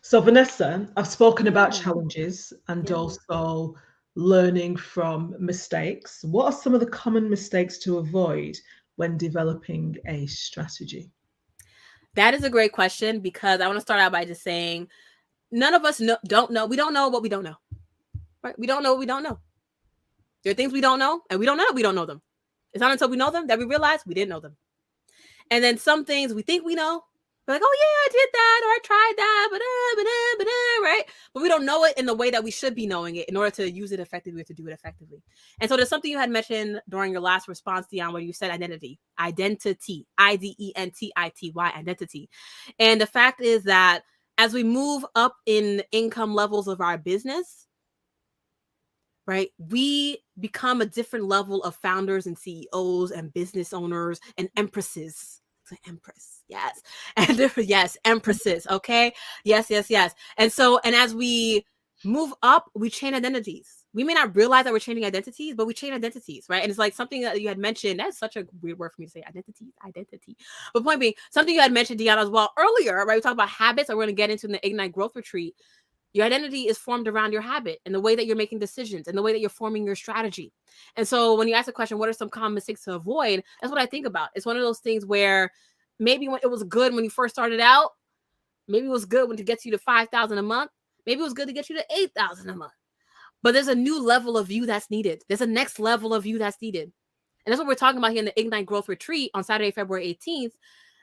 So Vanessa, I've spoken about challenges and also learning from mistakes. What are some of the common mistakes to avoid when developing a strategy? That is a great question, because I want to start out by just saying, none of us don't know. We don't know what we don't know, right? We don't know what we don't know. There are things we don't know, and we don't know them. It's not until we know them that we realize we didn't know them. And then some things we think we know, we're like, oh yeah, I did that, or I tried that, right? But we don't know it in the way that we should be knowing it in order to use it effectively or to do it effectively. And so there's something you had mentioned during your last response, Dion, where you said identity, IDENTITY, identity. And the fact is that as we move up in income levels of our business, right, we become a different level of founders and CEOs and business owners and empresses. Empress, yes. And yes, empresses, okay? Yes. And as we move up, we change identities. We may not realize that we're changing identities, but we change identities, right? And it's like something that you had mentioned. That's such a weird word for me to say, identity. But point being, something you had mentioned, Deanna, as well earlier, right? We talked about habits, and we're going to get into in the Ignite Growth Retreat. Your identity is formed around your habit and the way that you're making decisions and the way that you're forming your strategy. And so when you ask the question, what are some common mistakes to avoid? That's what I think about. It's one of those things where maybe when it was good when you first started out, maybe it was good when to get you to 5,000 a month. Maybe it was good to get you to 8,000 a month. But there's a new level of you that's needed. There's a next level of you that's needed. And that's what we're talking about here in the Ignite Growth Retreat on Saturday, February 18th.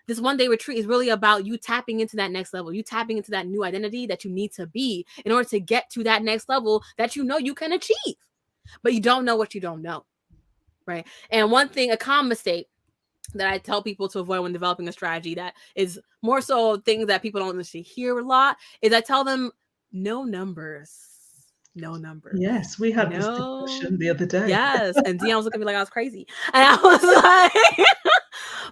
this one day retreat is really about you tapping into that next level, you tapping into that new identity that you need to be in order to get to that next level that you know you can achieve, but you don't know what you don't know, right? And one thing, a common mistake that I tell people to avoid when developing a strategy that is more so things that people don't necessarily hear a lot is I tell them no numbers. No numbers. Yes, we had this discussion the other day. Yes. And Dion was looking at me like I was crazy. And I was like,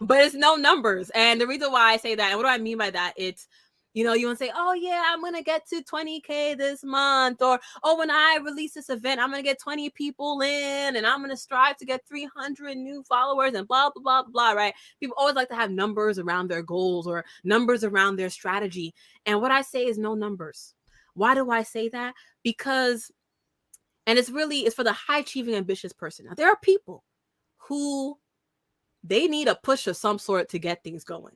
but it's no numbers. And the reason why I say that, and what do I mean by that? It's, you know, you want to say, oh yeah, I'm going to get to 20K this month. Or, oh, when I release this event, I'm going to get 20 people in and I'm going to strive to get 300 new followers and blah, blah, blah, blah, right? People always like to have numbers around their goals or numbers around their strategy. And what I say is no numbers. Why do I say that? Because, and it's for the high achieving, ambitious person. Now, there are people who they need a push of some sort to get things going.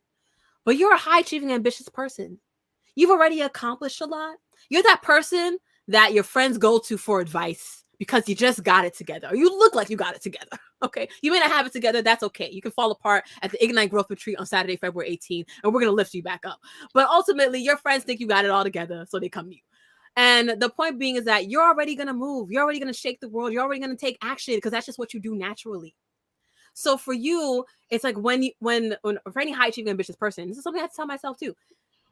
But you're a high achieving, ambitious person. You've already accomplished a lot. You're that person that your friends go to for advice because you just got it together. Or you look like you got it together. Okay. You may not have it together. That's okay. You can fall apart at the Ignite Growth Retreat on Saturday, February 18th, and we're going to lift you back up. But ultimately, your friends think you got it all together, so they come to you. And the point being is that you're already going to move. You're already going to shake the world. You're already going to take action because that's just what you do naturally. So for you, it's like when for any high achieving, ambitious person, this is something I tell myself too.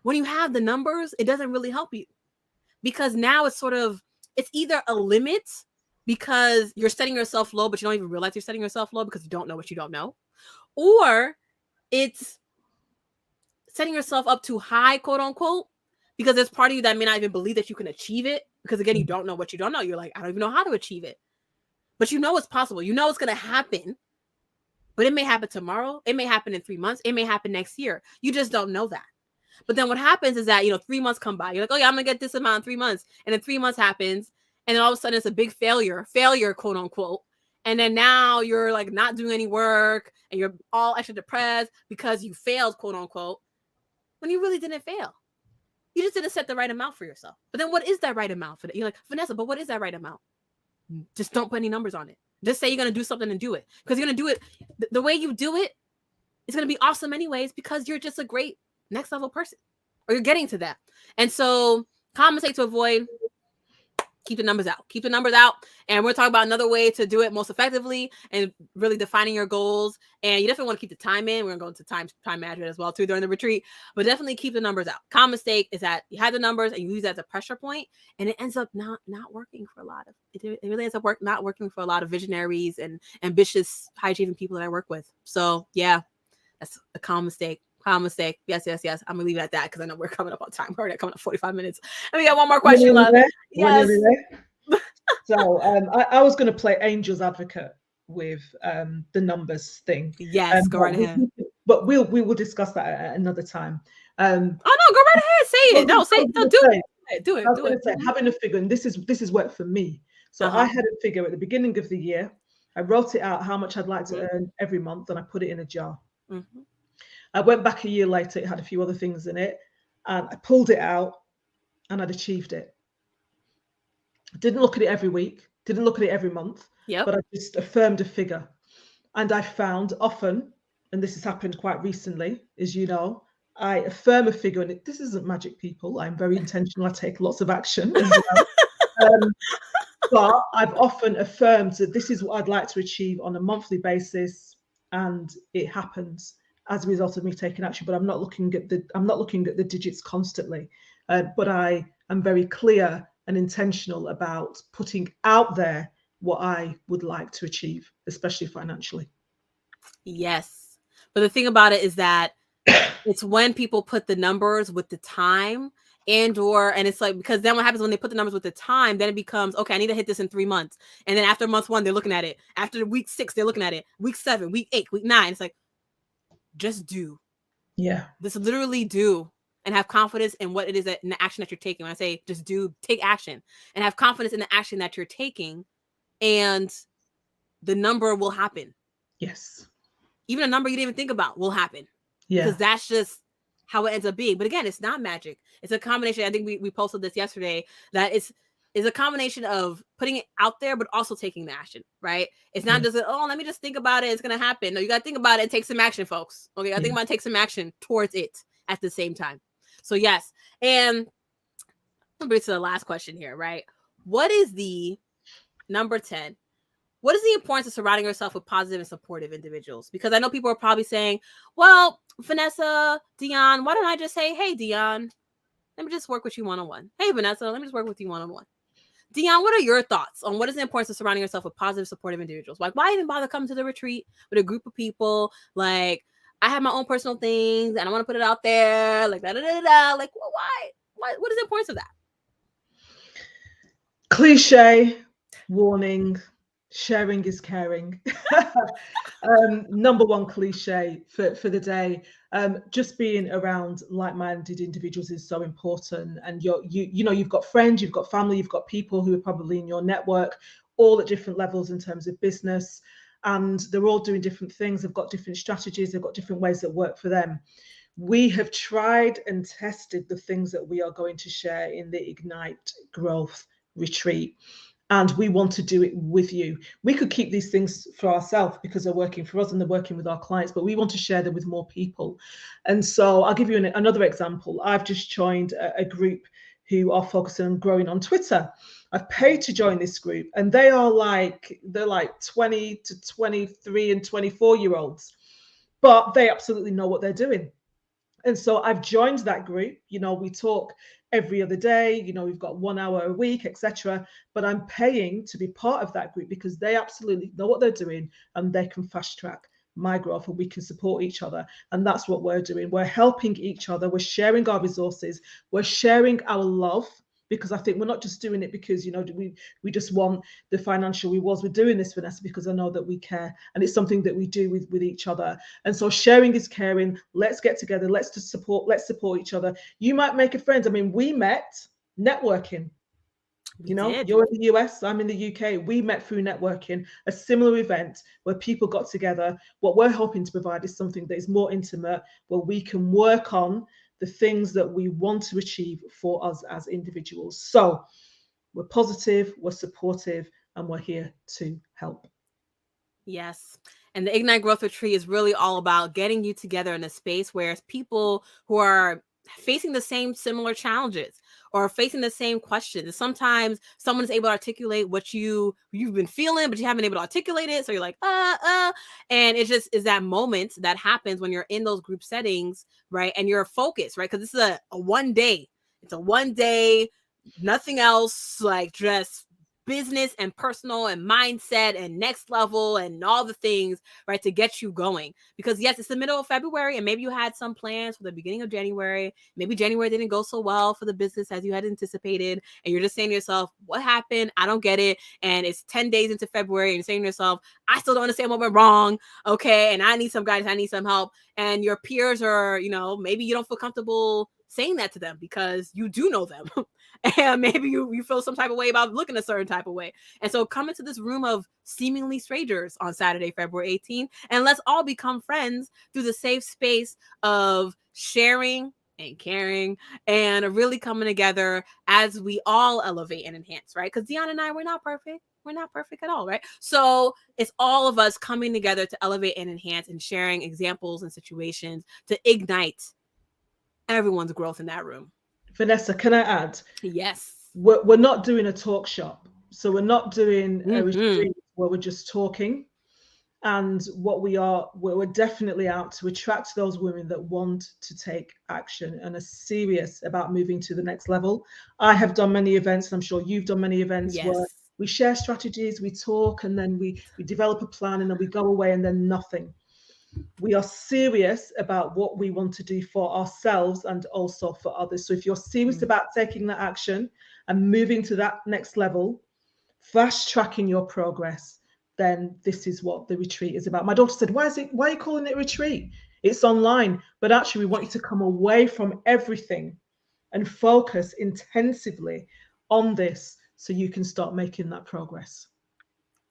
When you have the numbers, it doesn't really help you because now it's either a limit because you're setting yourself low, but you don't even realize you're setting yourself low because you don't know what you don't know, or it's setting yourself up too high, quote unquote, because there's part of you that may not even believe that you can achieve it because again, you don't know what you don't know. You're like, I don't even know how to achieve it, but you know it's possible. You know it's going to happen. But it may happen tomorrow. It may happen in 3 months. It may happen next year. You just don't know that. But then what happens is that, 3 months come by. You're like, oh yeah, I'm going to get this amount in 3 months. And then 3 months happens. And then all of a sudden it's a big failure, quote unquote. And then now you're like not doing any work and you're all extra depressed because you failed, quote unquote, when you really didn't fail. You just didn't set the right amount for yourself. But then what is that right amount for that? You're like, Vanessa, but what is that right amount? Just don't put any numbers on it. Just say you're going to do something and do it. Because you're going to do it. The way you do it is going to be awesome anyways because you're just a great next level person. Or you're getting to that. And so common mistake to avoid, keep the numbers out. Keep the numbers out. And we're talking about another way to do it most effectively and really defining your goals. And you definitely want to keep the time in. We're going to go into time management as well too during the retreat. But definitely keep the numbers out. Common mistake is that you have the numbers and you use that as a pressure point, and it ends up not working for a lot of it really ends up not working for a lot of visionaries and ambitious, high achieving people that I work with. So yeah, that's a common mistake. Common mistake. Yes. I'm gonna leave it at that because I know we're coming up on time. We're already coming up 45 minutes. And we got one more question left. Yes. So I was going to play angel's advocate with the numbers thing. Yes, go right ahead. But we will discuss that at another time. Oh no, go right ahead. Say it. No, say it. No, do it. Do it. I was going to say, having a figure, and this is work for me. So I had a figure at the beginning of the year. I wrote it out how much I'd like to earn every month, and I put it in a jar. Mm-hmm. I went back a year later. It had a few other things in it, and I pulled it out, and I'd achieved it. I didn't look at it every week, didn't look at it every month, but I just affirmed a figure. And I found often, and this has happened quite recently, as you know, I affirm a figure, and this isn't magic, people. I'm very intentional. I take lots of action as well. But I've often affirmed that this is what I'd like to achieve on a monthly basis, and it happens as a result of me taking action. But I'm not looking at the digits constantly. But I am very clear and intentional about putting out there what I would like to achieve, especially financially. Yes. But the thing about it is that it's when people put the numbers with the time and it's like, because then what happens when they put the numbers with the time, then it becomes, okay, I need to hit this in 3 months. And then after month 1, they're looking at it. After week 6, they're looking at it. Week 7, week 8, week 9. It's like, just do. Yeah. Just literally do. And have confidence in what it is in the action that you're taking. When I say just do, take action and have confidence in the action that you're taking, and the number will happen. Yes. Even a number you didn't even think about will happen. Yeah. Because that's just how it ends up being. But again, it's not magic. It's a combination. I think we posted this yesterday, that it's is a combination of putting it out there, but also taking the action, right? It's not just, oh, let me just think about it, it's going to happen. No, you got to think about it and take some action, folks. Okay, I think about it, take some action towards it at the same time. So yes, and I'll bring to the last question here, right? What is the number 10? What is the importance of surrounding yourself with positive and supportive individuals? Because I know people are probably saying, well, Vanessa, Dion, why don't I just say, hey, Dion, let me just work with you one-on-one. Hey, Vanessa, let me just work with you one-on-one. Dion, what are your thoughts on what is the importance of surrounding yourself with positive, supportive individuals? Like, why even bother coming to the retreat with a group of people? Like, I have my own personal things and I want to put it out there. Like, da-da-da-da. Like, well, why? What is the importance of that? Cliche, warning, sharing is caring. Number one cliche for the day. Just being around like-minded individuals is so important. And you've got friends, you've got family, you've got people who are probably in your network, all at different levels in terms of business. And they're all doing different things. They've got different strategies. They've got different ways that work for them. We have tried and tested the things that we are going to share in the Ignite Growth Retreat. And we want to do it with you. We could keep these things for ourselves because they're working for us and they're working with our clients, but we want to share them with more people. And so I'll give you another example. I've just joined a group who are focusing on growing on Twitter. I've paid to join this group, and they're like 20 to 23 and 24-year-olds, but they absolutely know what they're doing. And so I've joined that group. We talk every other day, we've got 1 hour a week, etc. But I'm paying to be part of that group because they absolutely know what they're doing and they can fast track my growth and we can support each other. And that's what we're doing. We're helping each other. We're sharing our resources. We're sharing our love, because I think we're not just doing it because, we just want the financial rewards. We're doing this, Vanessa, because I know that we care, and it's something that we do with each other. And so sharing is caring. Let's get together. Let's support each other. You might make a friend. I mean, we met networking. You're in the US, I'm in the UK. We met through networking, a similar event where people got together. What we're hoping to provide is something that is more intimate, where we can work on the things that we want to achieve for us as individuals. So we're positive, we're supportive, and we're here to help. Yes. And the Ignite Growth Retreat is really all about getting you together in a space where it's people who are facing the same similar challenges or facing the same questions. Sometimes someone is able to articulate what you've been feeling, but you haven't been able to articulate it. So you're like, and it just is that moment that happens when you're in those group settings, right? And you're focused, right? Because this is a 1 day. It's a 1 day, nothing else, like just business and personal and mindset and next level and all the things, right, to get you going. Because yes, it's the middle of February and maybe you had some plans for the beginning of January. Maybe January didn't go so well for the business as you had anticipated. And you're just saying to yourself, what happened? I don't get it. And it's 10 days into February and you're saying to yourself, I still don't understand what went wrong. Okay. And I need some guidance. I need some help. And your peers are, maybe you don't feel comfortable saying that to them because you do know them. And maybe you feel some type of way about looking a certain type of way. And so come into this room of seemingly strangers on Saturday, February 18th, and let's all become friends through the safe space of sharing and caring and really coming together as we all elevate and enhance, right? Because Dion and I, we're not perfect. We're not perfect at all, right? So it's all of us coming together to elevate and enhance and sharing examples and situations to ignite everyone's growth in that room. Vanessa, can I add? Yes. We're not doing a talk shop. So we're not doing a retreat where we're just talking. And we're definitely out to attract those women that want to take action and are serious about moving to the next level. I have done many events, and I'm sure you've done many events where we share strategies, we talk, and then we develop a plan, and then we go away, and then nothing. We are serious about what we want to do for ourselves and also for others. So if you're serious about taking that action and moving to that next level, fast tracking your progress, then this is what the retreat is about. My daughter said, why are you calling it retreat? It's online. But actually, we want you to come away from everything and focus intensively on this so you can start making that progress.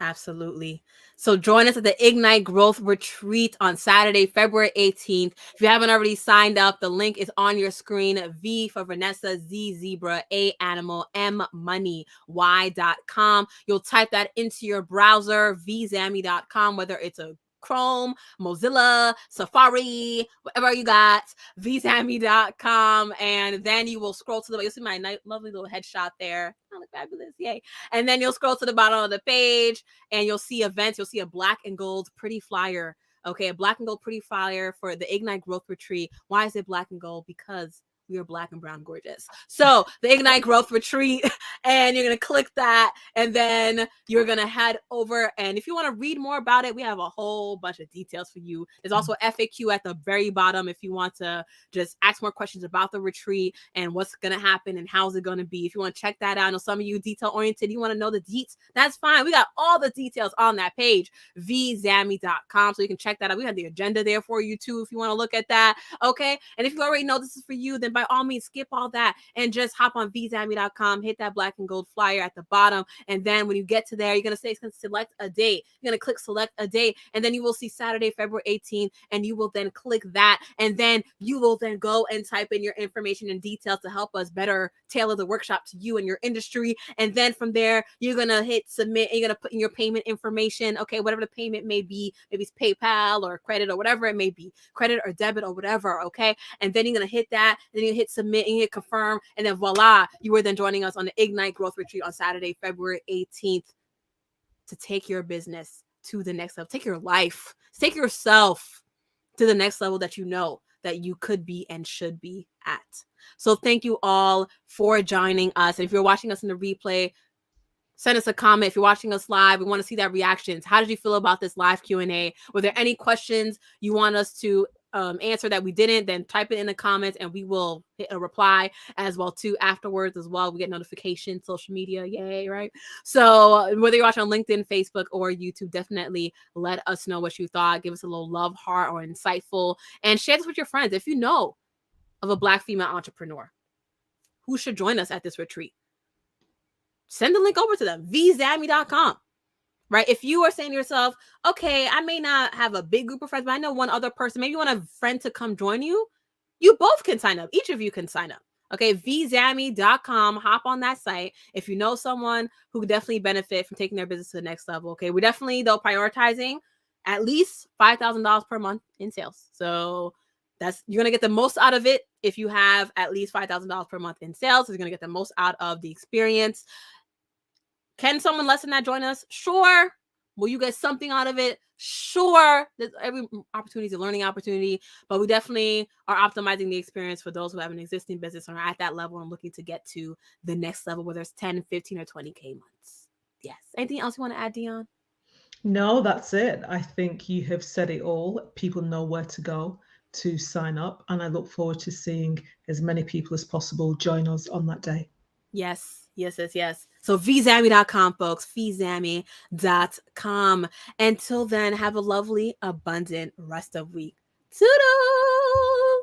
Absolutely. So join us at the Ignite Growth Retreat on Saturday, February 18th. If you haven't already signed up, the link is on your screen. V for Vanessa, Z zebra, A animal, M money, Y.com. You'll type that into your browser, vzammy.com, whether it's a Chrome, Mozilla, Safari, whatever you got, vzammy.com. And then you will scroll to the, you'll see my lovely little headshot there. I look fabulous. Yay. And then you'll scroll to the bottom of the page and you'll see events. You'll see a black and gold pretty flyer. Okay, a black and gold pretty flyer for the Ignite Growth Retreat. Why is it black and gold? Because we are black and brown gorgeous. So the Ignite Growth Retreat, and you're going to click that, and then you're going to head over. And if you want to read more about it, we have a whole bunch of details for you. There's also FAQ at the very bottom if you want to just ask more questions about the retreat and what's going to happen and how's it going to be. If you want to check that out, I know some of you detail oriented, you want to know the deets, that's fine. We got all the details on that page, vzammy.com. So you can check that out. We have the agenda there for you too if you want to look at that. Okay. And if you already know this is for you, then by all means, skip all that and just hop on vzammy.com, hit that black and gold flyer at the bottom. And then when you get to there, you're going to say, it's going to select a date. You're going to click select a date. And then you will see Saturday, February 18th. And you will then click that. And then you will then go and type in your information and details to help us better tailor the workshop to you and your industry. And then from there, you're going to hit submit and you're going to put in your payment information. Okay, whatever the payment may be, maybe it's PayPal or credit or whatever it may be, credit or debit or whatever. Okay. And then you're going to hit that. Then you hit submit and you hit confirm. And then voila, you were then joining us on the Ignite Growth Retreat on Saturday, February 18th to take your business to the next level. Take your life, take yourself to the next level that you know that you could be and should be at. So thank you all for joining us. And if you're watching us in the replay, send us a comment. If you're watching us live, we want to see that reactions. How did you feel about this live Q&A? Were there any questions you want us to answer that we didn't? Then type it in the comments and we will hit a reply as well too afterwards as well. We get notifications, social media, yay, right? So whether you're watching on LinkedIn, Facebook, or YouTube, definitely let us know what you thought. Give us a little love heart or insightful and share this with your friends. If you know of a Black female entrepreneur who should join us at this retreat, send the link over to them, vzammy.com, right? If you are saying to yourself, okay, I may not have a big group of friends, but I know one other person, maybe you want a friend to come join you, you both can sign up. Each of you can sign up. Okay, vzammy.com, hop on that site. If you know someone who could definitely benefit from taking their business to the next level, okay, we're definitely, though, prioritizing at least $5,000 per month in sales. So you're going to get the most out of it if you have at least $5,000 per month in sales. You're going to get the most out of the experience. Can someone less than that join us? Sure. Will you get something out of it? Sure. Every opportunity is a learning opportunity, but we definitely are optimizing the experience for those who have an existing business and are at that level and looking to get to the next level, whether it's 10, 15, or 20K months. Yes. Anything else you want to add, Dion? No, that's it. I think you have said it all. People know where to go to sign up, and I look forward to seeing as many people as possible join us on that day. Yes. So vzammy.com, folks, vzammy.com. Until then, have a lovely, abundant rest of week. Toodles!